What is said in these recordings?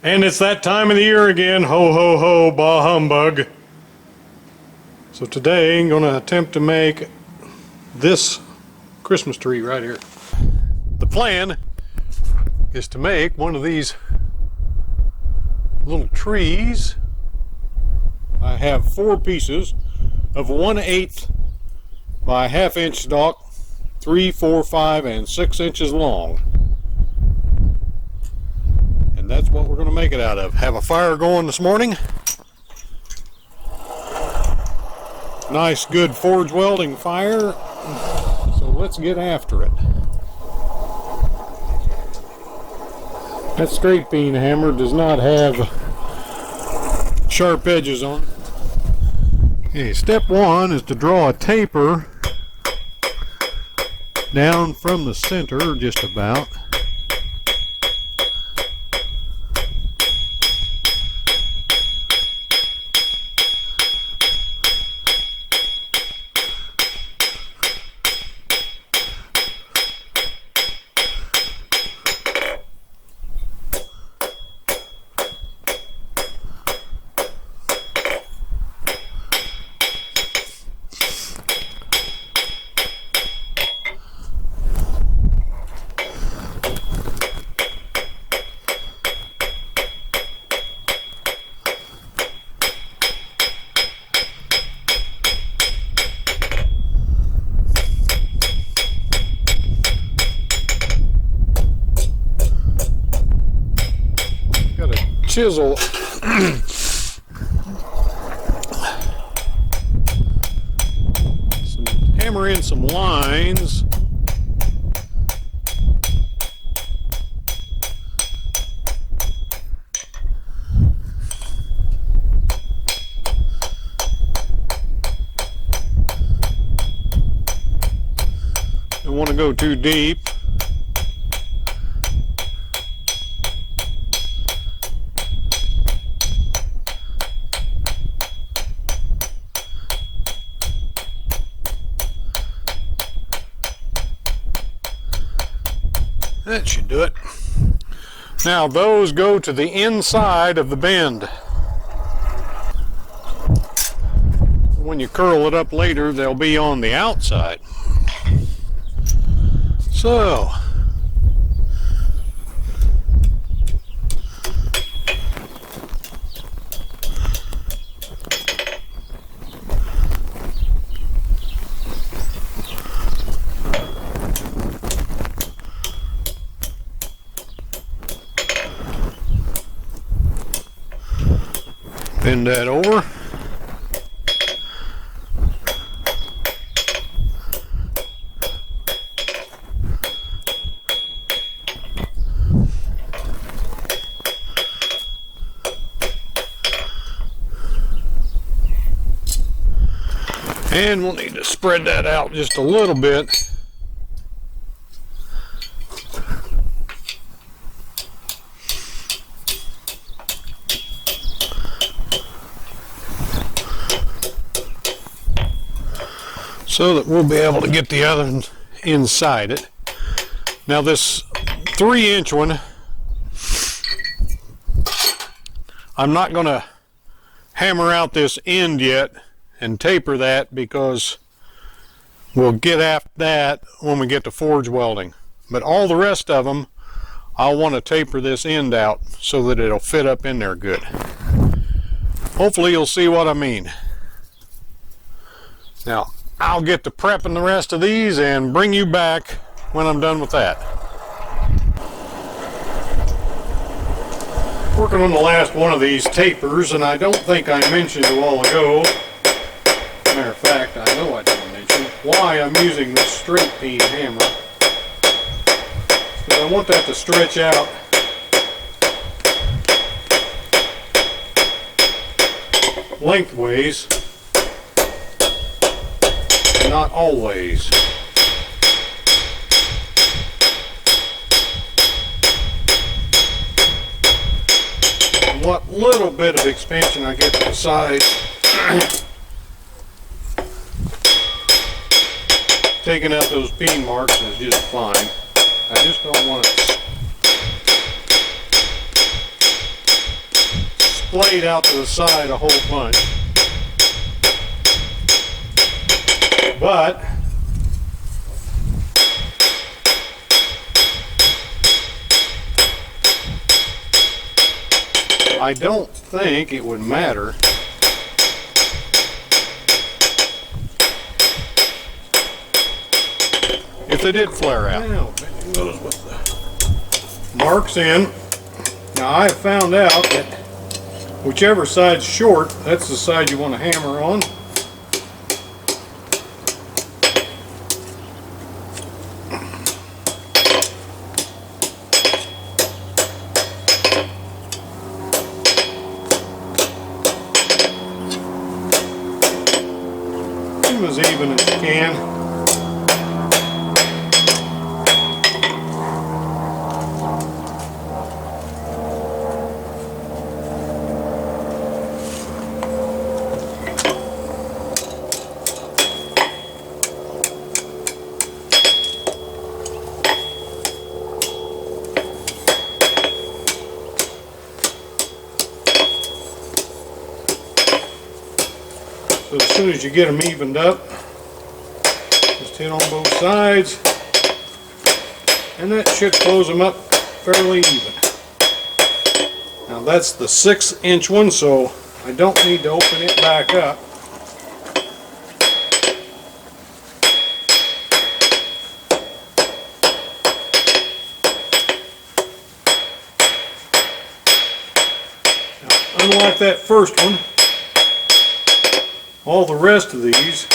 And it's that time of the year again. Ho, ho, ho, bah humbug. So today I'm going to attempt to make this Christmas tree right here. The plan is to make one of these little trees. I have 4 pieces of 1/8 by 1/2 inch stalk, 3, 4, 5, and 6 inches long. And that's what we're going to make it out of. Have a fire going this morning. Nice, good forge welding fire. So let's get after it. That straight beam hammer does not have sharp edges on it. Okay, step 1 is to draw a taper down from the center, just about. Chisel. Hammer in some lines. Don't want to go too deep. That should do it. Now those go to the inside of the bend. When you curl it up later, they'll be on the outside. So, bend that over. And we'll need to spread that out just a little bit. So that we'll be able to get the other one inside it. Now this 3-inch one, I'm not going to hammer out this end yet and taper that, because we'll get after that when we get to forge welding. But all the rest of them, I'll want to taper this end out so that it'll fit up in there good. Hopefully you'll see what I mean. Now, I'll get to prepping the rest of these and bring you back when I'm done with that. Working on the last one of these tapers, and I don't think I mentioned a while ago, matter of fact, I know I didn't mention why I'm using this straight beam hammer. Because I want that to stretch out lengthways, not always. And what little bit of expansion I get to the sides, taking out those peen marks is just fine. I just don't want it splayed out to the side a whole bunch. But I don't think it would matter if they did flare out. Now, goes with the marks in. Now I have found out that whichever side's short, that's the side you want to hammer on. As even as you can. So as soon as you get them evened up, just hit on both sides, and that should close them up fairly even. Now that's the 6-inch one, so I don't need to open it back up. Now, unlike that first one, all the rest of these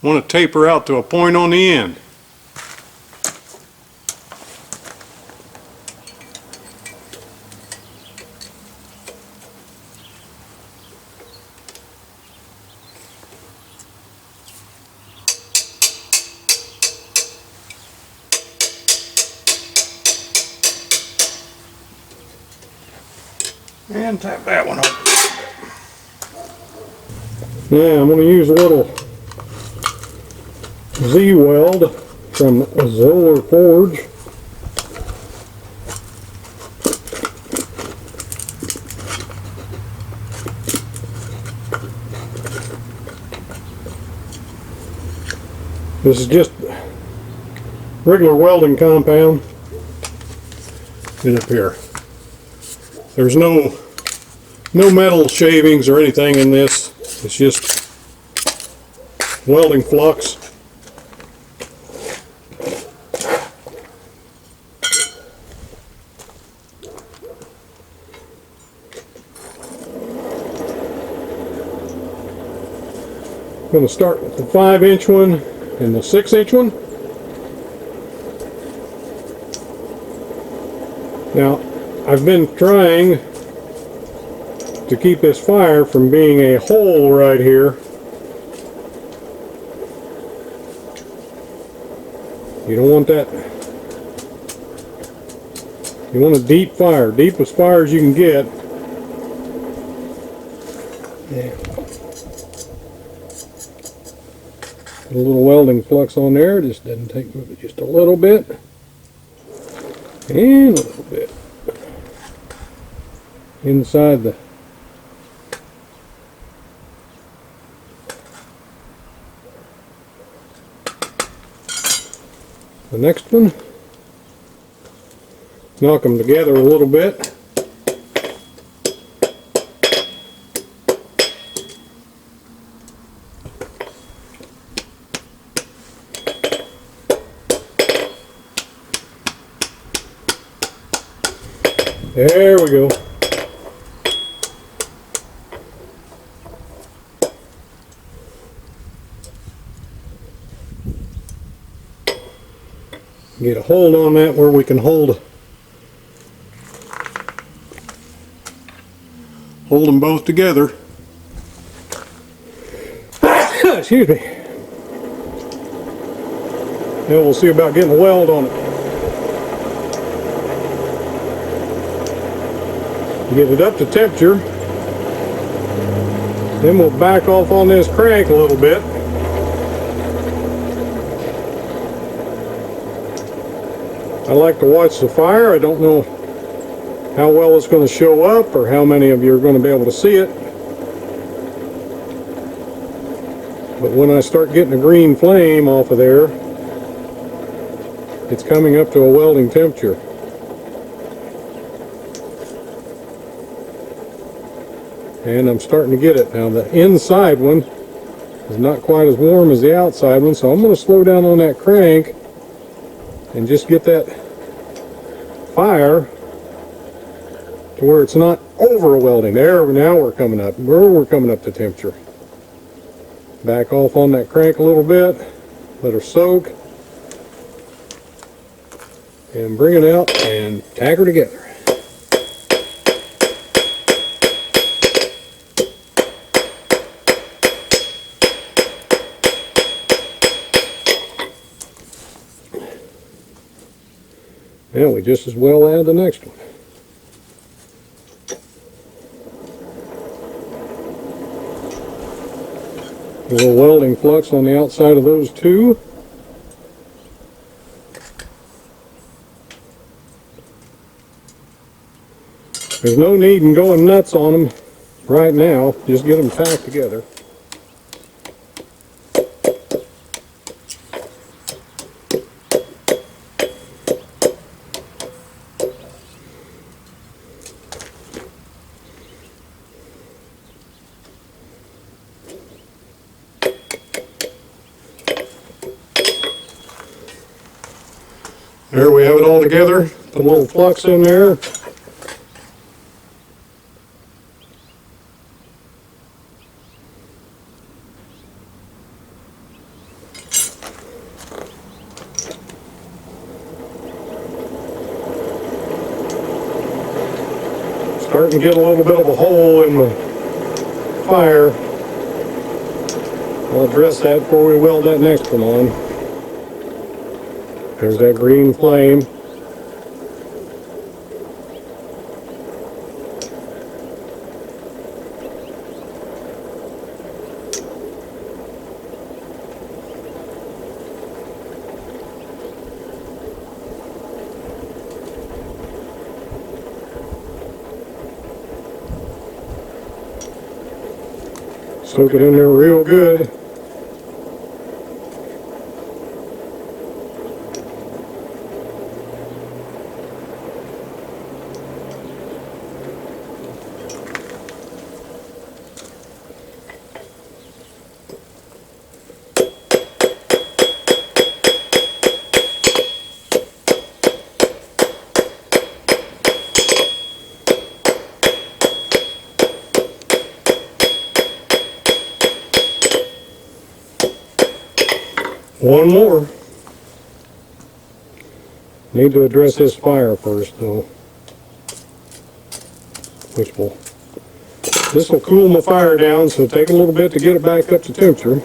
want to taper out to a point on the end. And tap that one open. Now I'm going to use a little Z-weld from Zoller Forge. This is just regular welding compound. Get up here. There's no metal shavings or anything in this. It's just welding flux. I'm going to start with the 5-inch one and the 6-inch one. Now, I've been trying to keep this fire from being a hole right here. You don't want that. You want a deep fire, deep as fire as you can get. Yeah. Put a little welding flux on there, just doesn't take but just a little bit. And a little bit. Inside the next one. Knock them together a little bit. There we go. Get a hold on that where we can hold them both together. Excuse me. Now we'll see about getting a weld on it. Get it up to temperature. Then we'll back off on this crank a little bit. I like to watch the fire. I don't know how well it's going to show up or how many of you are going to be able to see it. But when I start getting a green flame off of there, it's coming up to a welding temperature. And I'm starting to get it. Now the inside one is not quite as warm as the outside one, so I'm going to slow down on that crank and just get that fire to where it's not over welding. There, now we're coming up. We're coming up to temperature. Back off on that crank a little bit, let her soak, and bring it out and tack her together. And we just as well add the next one. A little welding flux on the outside of those two. There's no need in going nuts on them right now. Just get them tacked together. There we have it all together. The little flux in there. Starting to get a little bit of a hole in the fire. I'll address that before we weld that next one on. There's that green flame. Soak it in there real good. One more. Need to address this fire first though. This will cool my fire down, so take a little bit to get it back up to temperature.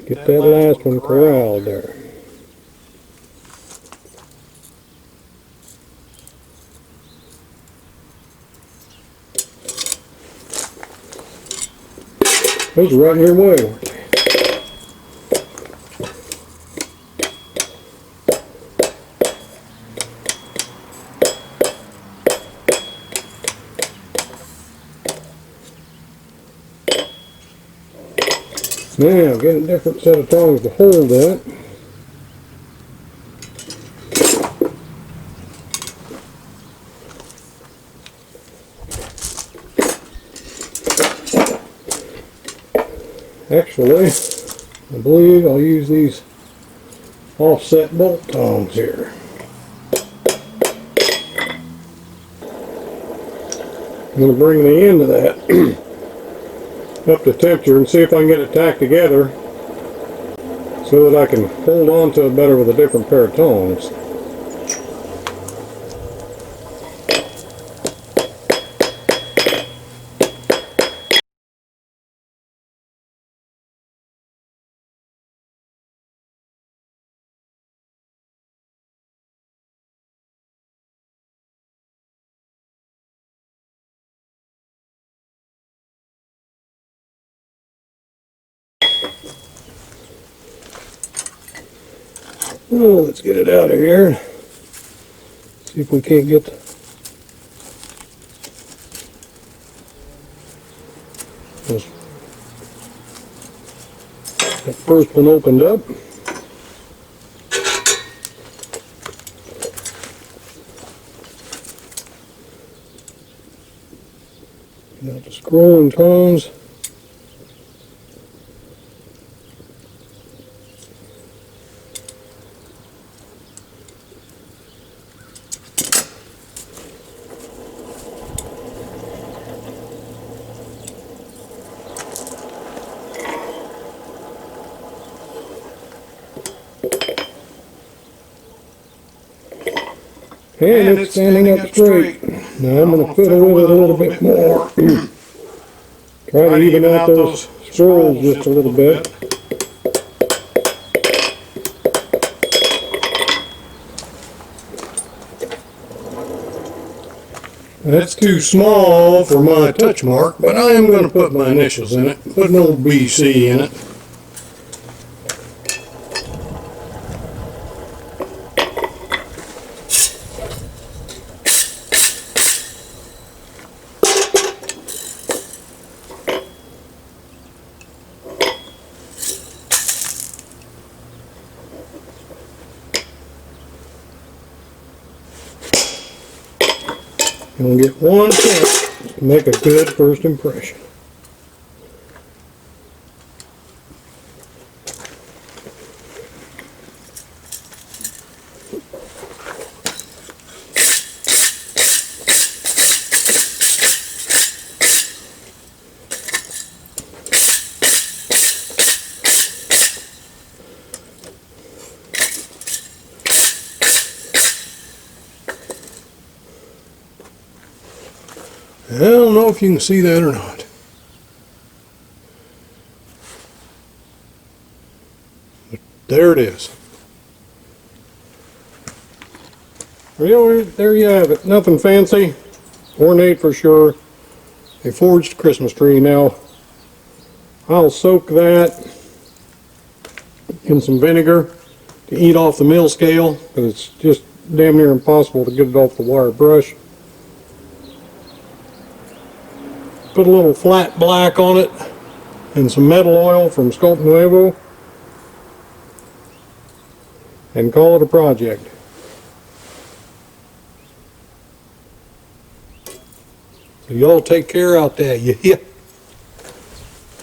Get that last one corralled there. Those are right in your way, aren't they? Now, get a different set of tongs to hold that. Actually, I believe I'll use these offset bolt tongs here. I'm going to bring the end of that up to temperature and see if I can get it tacked together so that I can hold on to it better with a different pair of tongs. Oh, let's get it out of here. See if we can't get this. The first one opened up. Got the scroll and tongs. And it's standing up straight. Now I'm going to fiddle with it a little bit more. Try to even out those scrolls just a little bit. That's too small for my touch mark, but I am going to put my initials in it. Put an old BC in it. You'll get one chance to make a good first impression. I don't know if you can see that or not. But there it is. Well, there you have it. Nothing fancy. Ornate for sure. A forged Christmas tree. Now, I'll soak that in some vinegar to eat off the mill scale, because it's just damn near impossible to get it off the wire brush. Put a little flat black on it and some metal oil from Sculpt Nuevo and call it a project. So y'all take care out there, yeah.